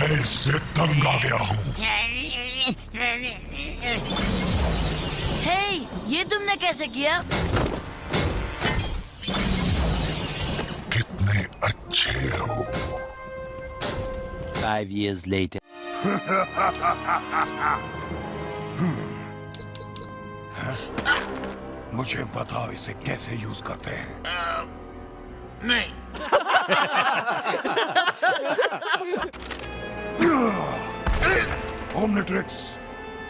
मैं इससे तंग आ गया हूँ। हे, ये तुमने कैसे किया? कितने अच्छे हो। 5 years later. मुझे बताओ इसे कैसे यूज करते हैं। नहीं। ओमनिट्रिक्स,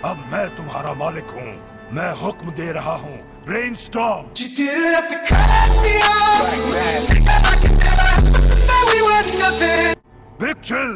अब मैं तुम्हारा मालिक हूँ। मैं हुक्म दे रहा हूँ, ब्रेनस्टॉर्म। Big chill.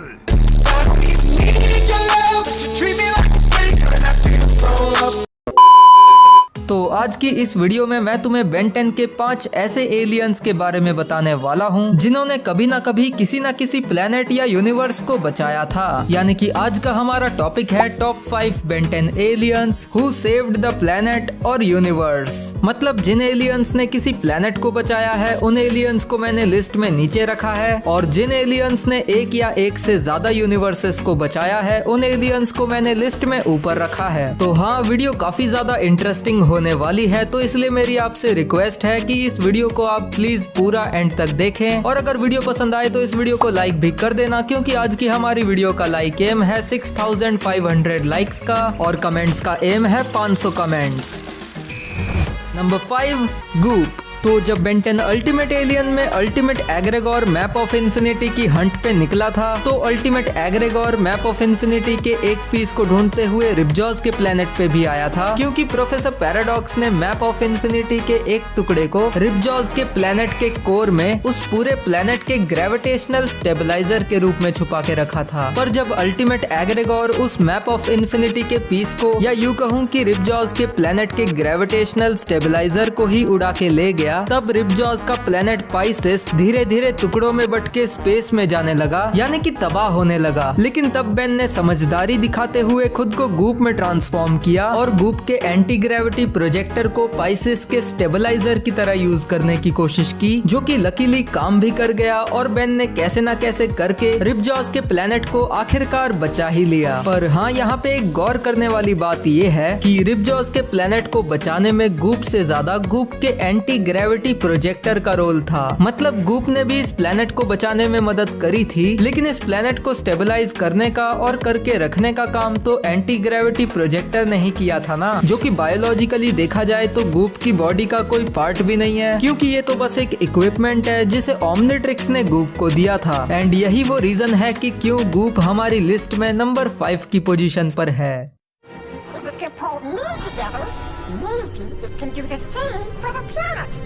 तो आज की इस वीडियो में मैं तुम्हें बेन 10 के 5 ऐसे एलियंस के बारे में बताने वाला हूँ जिन्होंने कभी ना कभी किसी ना किसी प्लेनेट या यूनिवर्स को बचाया था। यानी कि आज का हमारा टॉपिक है top 5 Ben 10 aliens who saved the planet और यूनिवर्स। मतलब जिन एलियंस ने किसी प्लेनेट को बचाया है उन एलियंस को मैंने लिस्ट में नीचे रखा है, और जिन एलियंस ने एक या एक से ज्यादा यूनिवर्सेस को बचाया है उन एलियंस को मैंने लिस्ट में ऊपर रखा है। तो हाँ, वीडियो काफी ज्यादा इंटरेस्टिंग होने वाली है, तो इसलिए मेरी आपसे रिक्वेस्ट है कि इस वीडियो को आप प्लीज पूरा एंड तक देखें, और अगर वीडियो पसंद आए तो इस वीडियो को लाइक भी कर देना, क्योंकि आज की हमारी वीडियो का लाइक एम है 6500 लाइक्स का और कमेंट्स का एम है 500 कमेंट्स। Number 5, Goop. तो जब बेन 10 अल्टीमेट एलियन में अल्टीमेट एग्रेगोर मैप ऑफ इन्फिनिटी की हंट पे निकला था, तो अल्टीमेट एग्रेगोर मैप ऑफ इन्फिनिटी के एक पीस को ढूंढते हुए रिपजॉस के प्लेनेट पे भी आया था, क्योंकि प्रोफेसर पैराडॉक्स ने मैप ऑफ इन्फिनिटी के एक टुकड़े को रिपजॉस के प्लेनेट के कोर में उस पूरे प्लेनेट के ग्रेविटेशनल स्टेबलाइजर के रूप में छुपा के रखा था। पर जब अल्टीमेट एग्रेगोर उस मैप ऑफ इन्फिनिटी के पीस को, या यूं कहूं कि रिपजॉस के प्लेनेट के ग्रेविटेशनल स्टेबलाइजर को ही उड़ा के ले गया, तब रिपजॉस का प्लेनेट पाइसेस धीरे धीरे टुकड़ों में बट के स्पेस में जाने लगा, यानी कि तबाह होने लगा। लेकिन तब बेन ने समझदारी दिखाते हुए खुद को गूप में ट्रांसफॉर्म किया और गूप के एंटी ग्रेविटी प्रोजेक्टर को पाइसेस के स्टेबलाइजर की तरह यूज करने की कोशिश की, जो कि लकीली काम भी कर गया, और बेन ने कैसे ना कैसे करके रिपजॉस के प्लेनेट को आखिरकार बचा ही लिया। पर हाँ, यहाँ पे एक गौर करने वाली बात ये है कि रिपजॉस के प्लेनेट को बचाने में गूप से ज्यादा गूप के एंटी ग्रेविटी प्रोजेक्टर का रोल था। मतलब गूप ने भी इस प्लेनेट को बचाने में मदद करी थी, लेकिन इस प्लेनेट को स्टेबलाइज करने का और करके रखने का काम तो एंटी ग्रेविटी प्रोजेक्टर ने ही किया था ना, जो कि बायोलॉजिकली देखा जाए तो गूप की बॉडी का कोई पार्ट भी नहीं है, क्योंकि ये तो बस एक इक्विपमेंट है जिसे ओमनिट्रिक्स ने गूप को दिया था। एंड यही वो रीजन है कि क्यों गूप हमारी लिस्ट में नंबर 5 की पोजीशन पर है। If it can pull me together, maybe it can do the same for the planet.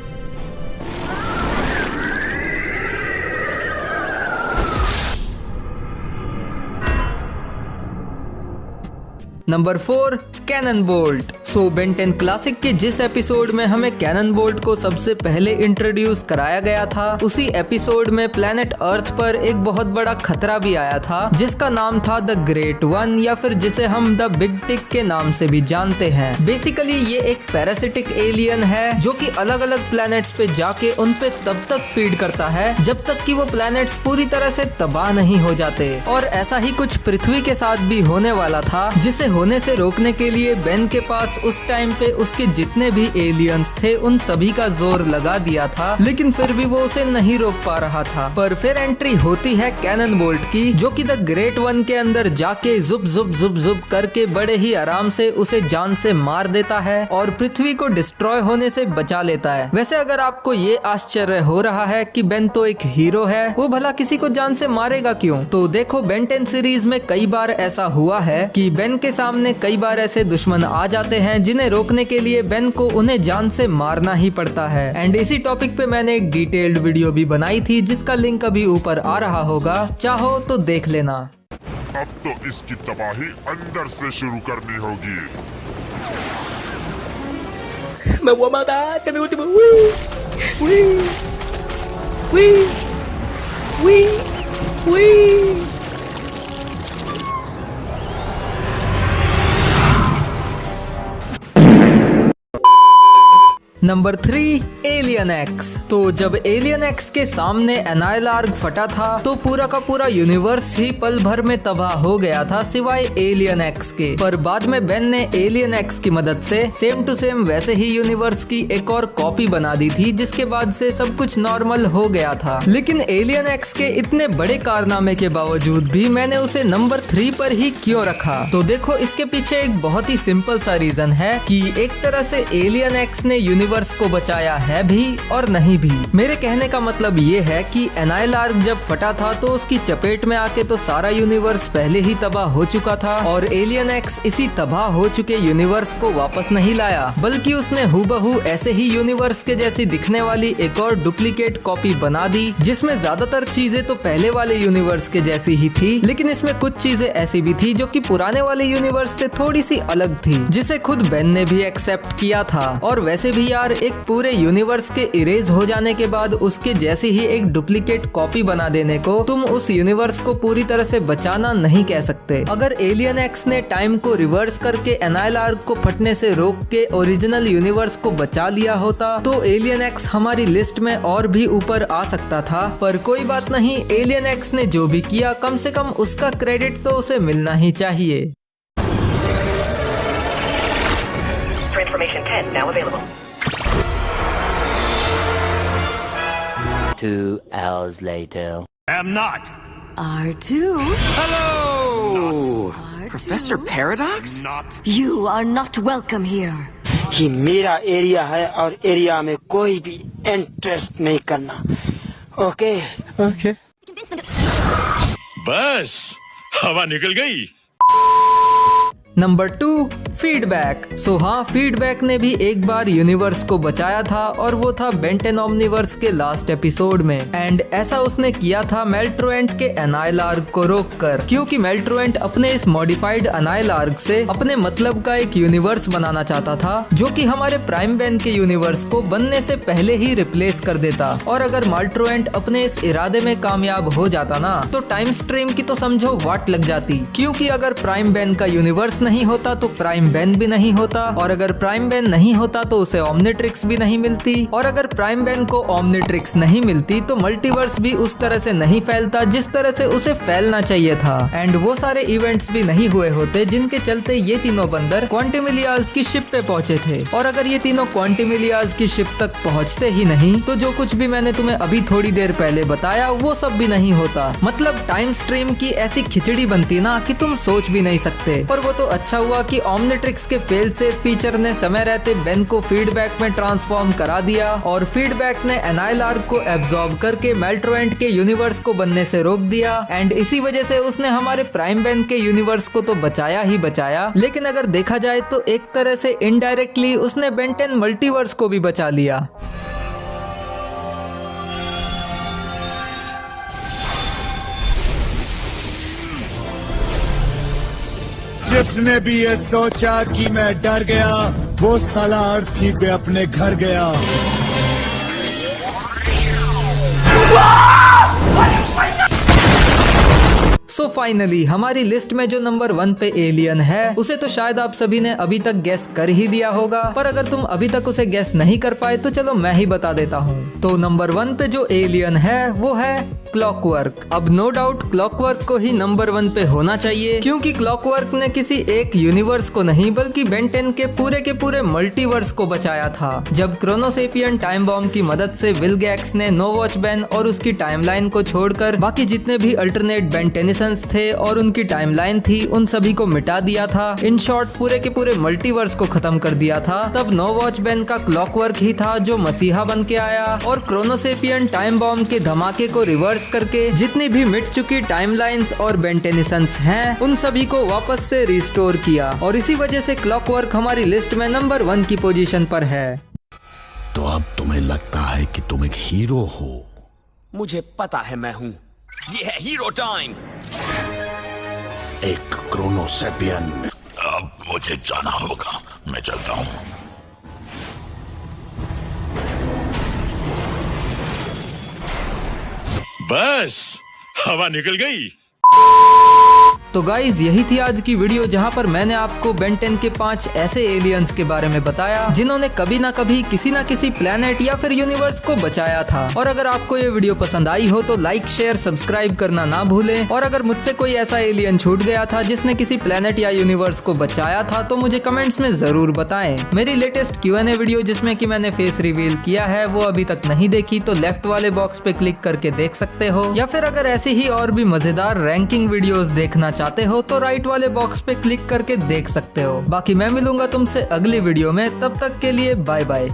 Number 4, Cannonbolt. So Ben 10 classic के जिस एपिसोड में हमें कैनन बोल्ट को सबसे पहले इंट्रोड्यूस कराया गया था, उसी एपिसोड में प्लेनेट अर्थ पर एक बहुत बड़ा खतरा भी आया था, जिसका नाम था द ग्रेट वन, या फिर जिसे हम द बिग टिक के नाम से भी जानते हैं। बेसिकली ये एक पैरासिटिक एलियन है जो कि अलग अलग प्लैनेट्स पे जाके उन पे तब तक फीड करता है जब तक कि वो प्लैनेट्स पूरी तरह से तबाह नहीं हो जाते। और ऐसा ही कुछ पृथ्वी के साथ भी होने वाला था, जिसे होने से रोकने के लिए बेन के पास उस टाइम पे उसके जितने भी एलियंस थे उन सभी का जोर लगा दिया था, लेकिन फिर भी वो उसे नहीं रोक पा रहा था। पर फिर एंट्री होती है कैनन बोल्ट की, जो कि द ग्रेट वन के अंदर जाके जुब जुब जुब जुब करके बड़े ही आराम से उसे जान से मार देता है और पृथ्वी को डिस्ट्रॉय होने से बचा लेता है। वैसे अगर आपको ये आश्चर्य हो रहा है कि बेन तो एक हीरो है, वो भला किसी को जान से मारेगा क्यों, तो देखो बेन 10 सीरीज में कई बार ऐसा हुआ है कि बेन के सामने कई बार ऐसे दुश्मन आ जाते हैं जिन्हें रोकने के लिए बेन को उन्हें जान से मारना ही पड़ता है। एंड इसी टॉपिक पे मैंने एक डिटेल्ड वीडियो भी बनाई थी, जिसका लिंक अभी ऊपर आ रहा होगा, चाहो तो देख लेना। अब तो इसकी तबाही अंदर से शुरू करनी होगी। Me voy a matar, que me último. Uy, uy, uy, uy. Number 3, alien x. तो जब एलियन एक्स के सामने एनाइलार्ग फटा था तो पूरा का पूरा यूनिवर्स ही पल भर में तबाह हो गया था सिवाय एलियन एक्स के। पर बाद में बेन ने एलियन एक्स की मदद से सेम टू सेम वैसे ही यूनिवर्स की एक और कॉपी बना दी थी, जिसके बाद से सब कुछ नॉर्मल हो गया था। लेकिन एलियन एक्स के इतने बड़े कारनामे के बावजूद भी मैंने उसे नंबर 3 पर ही क्यों रखा? तो देखो, इसके पीछे एक बहुत ही सिंपल सा रीजन है कि एक तरह से एलियन एक्स ने यूनिवर्स को बचाया है भी और नहीं भी। मेरे कहने का मतलब ये है कि एनाइलार्ग जब फटा था तो उसकी चपेट में आके तो सारा यूनिवर्स पहले ही तबाह हो चुका था और एलियन एक्स इसी तबाह हो चुके यूनिवर्स को वापस नहीं लाया, बल्कि उसने हूबहू ऐसे ही यूनिवर्स के जैसी दिखने वाली एक और डुप्लीकेट कॉपी बना दी, जिसमें ज्यादातर चीजें तो पहले वाले यूनिवर्स के जैसी ही थी, लेकिन इसमें कुछ चीजें ऐसी भी थी जो कि पुराने वाले यूनिवर्स से थोड़ी सी अलग थी, जिसे खुद बेन ने भी एक्सेप्ट किया था। और वैसे भी यार, एक पूरे यूनिवर्स के इरेज हो जाने के बाद उसके जैसी ही एक डुप्लीकेट कॉपी बना देने को तुम उस यूनिवर्स को पूरी तरह से बचाना नहीं कह सकते। अगर एलियन एक्स ने टाइम को रिवर्स करके एनाइलार्ग को फटने से रोक के ओरिजिनल यूनिवर्स को बचा लिया होता तो एलियन एक्स हमारी लिस्ट में और भी ऊपर आ सकता था। पर कोई बात नहीं, एलियन एक्स ने जो भी किया कम से कम उसका क्रेडिट तो उसे मिलना ही चाहिए। Transformation 10 now available. 2 hours later. am not. R2? Hello! R2? Professor Paradox? Not. You are not welcome here. ये मेरा एरिया है और एरिया में कोई भी इंटरेस्ट नहीं करना। ओके? ओके। बस हवा निकल गई। Number 2, feedback. सो हाँ, फीडबैक ने भी एक बार यूनिवर्स को बचाया था और वो था बेन 10 ओमनिवर्स के लास्ट एपिसोड में। एंड ऐसा उसने किया था मेल्ट्रोएंट के एनाइलार्ग को रोककर, क्योंकि मेल्ट्रोएंट अपने इस मॉडिफाइड एनाइलार्ग से अपने मतलब का एक यूनिवर्स बनाना चाहता था जो कि हमारे प्राइम बेन के यूनिवर्स को बनने से पहले ही रिप्लेस कर देता। और अगर मेल्ट्रोएंट अपने इस इरादे में कामयाब हो जाता ना तो टाइम स्ट्रीम की तो समझो वाट लग जाती, क्योंकि अगर प्राइम बेन का यूनिवर्स नहीं होता तो प्राइम बेन भी नहीं होता, और अगर प्राइम बेन नहीं होता तो उसे ओमनिट्रिक्स भी नहीं मिलती, और अगर प्राइम बेन को ओमनिट्रिक्स नहीं मिलती तो मल्टीवर्स भी उस तरह से नहीं फैलता जिस तरह से उसे फैलना चाहिए था। एंड वो सारे इवेंट्स भी नहीं हुए होते जिनके चलते ये तीनों बंदर क्वांटिमिलियाज की शिप पे पहुंचे थे। और अगर ये तीनों क्वांटिमिलियाज की शिप तक पहुंचते ही नहीं तो जो कुछ भी मैंने तुम्हें अभी थोड़ी देर पहले बताया वो सब भी नहीं होता। मतलब टाइम स्ट्रीम की ऐसी खिचड़ी बनती ना कि तुम सोच भी नहीं सकते। पर वो तो अच्छा हुआ कि ओमनिट्रिक्स के फेल से फीचर ने समय रहते बेन को फीडबैक में ट्रांसफॉर्म करा दिया और फीडबैक ने एनाइलार्ग को एब्जॉर्ब करके मेल्ट्रोएंट के यूनिवर्स को बनने से रोक दिया। एंड इसी वजह से उसने हमारे प्राइम बेन के यूनिवर्स को तो बचाया ही बचाया, लेकिन अगर देखा जाए तो एक तरह से इनडायरेक्टली उसने बेन 10 मल्टीवर्स को भी बचा लिया। जिसने भी ये सोचा कि मैं डर गया वो साला अर्थी पे अपने घर गया। सो फाइनली हमारी लिस्ट में जो नंबर 1 पे एलियन है उसे तो शायद आप सभी ने अभी तक गेस कर ही दिया होगा, पर अगर तुम अभी तक उसे गेस नहीं कर पाए तो चलो मैं ही बता देता हूँ। तो नंबर 1 पे जो एलियन है वो है क्लॉकवर्क। अब नो डाउट क्लॉकवर्क को ही नंबर 1 पे होना चाहिए, क्योंकि क्लॉकवर्क ने किसी एक यूनिवर्स को नहीं बल्कि बेन 10 के पूरे मल्टीवर्स को बचाया था। जब क्रोनोसेपियन टाइम बॉम्ब की मदद से विलगैक्स ने नो वॉच बेन और उसकी टाइमलाइन को छोड़कर बाकी जितने भी अल्टरनेट बेन टेनिसंस थे और उनकी टाइमलाइन थी उन सभी को मिटा दिया था। इन शॉर्ट पूरे के पूरे मल्टीवर्स को खत्म कर दिया था। तब नो वॉच बेन का क्लॉकवर्क ही था जो मसीहा बन के आया और क्रोनोसेपियन टाइम बॉम्ब के धमाके को रिवर्स करके जितनी भी मिट चुकी टाइमलाइंस और बेन टेनिसंस हैं उन सभी को वापस से रिस्टोर किया। और इसी वजह से क्लॉकवर्क हमारी लिस्ट में नंबर 1 की पोजीशन पर है। तो अब तुम्हें लगता है कि तुम एक हीरो हो? मुझे पता है मैं हूँ। ये है हीरो टाइम। एक क्रोनोसेपियन। अब मुझे जाना होगा, मैं चलता हूँ। बस हवा निकल गई। तो गाइज यही थी आज की वीडियो, जहां पर मैंने आपको बेन 10 के 5 ऐसे एलियंस के बारे में बताया जिन्होंने कभी ना कभी किसी ना किसी प्लेनेट या फिर यूनिवर्स को बचाया था। और अगर आपको ये वीडियो पसंद आई हो तो लाइक शेयर सब्सक्राइब करना ना भूलें। और अगर मुझसे कोई ऐसा एलियन छूट गया था जिसने किसी प्लेनेट या यूनिवर्स को बचाया था तो मुझे कमेंट्स में जरूर बताएं। मेरी लेटेस्ट Q&A वीडियो जिसमें कि मैंने फेस रिवील किया है वो अभी तक नहीं देखी तो लेफ्ट वाले बॉक्स पे क्लिक करके देख सकते हो, या फिर अगर ऐसी ही और भी मजेदार रैंकिंग वीडियोस देखना चाहते हो तो राइट वाले बॉक्स पे क्लिक करके देख सकते हो। बाकी मैं मिलूंगा तुमसे अगली वीडियो में, तब तक के लिए बाय बाय।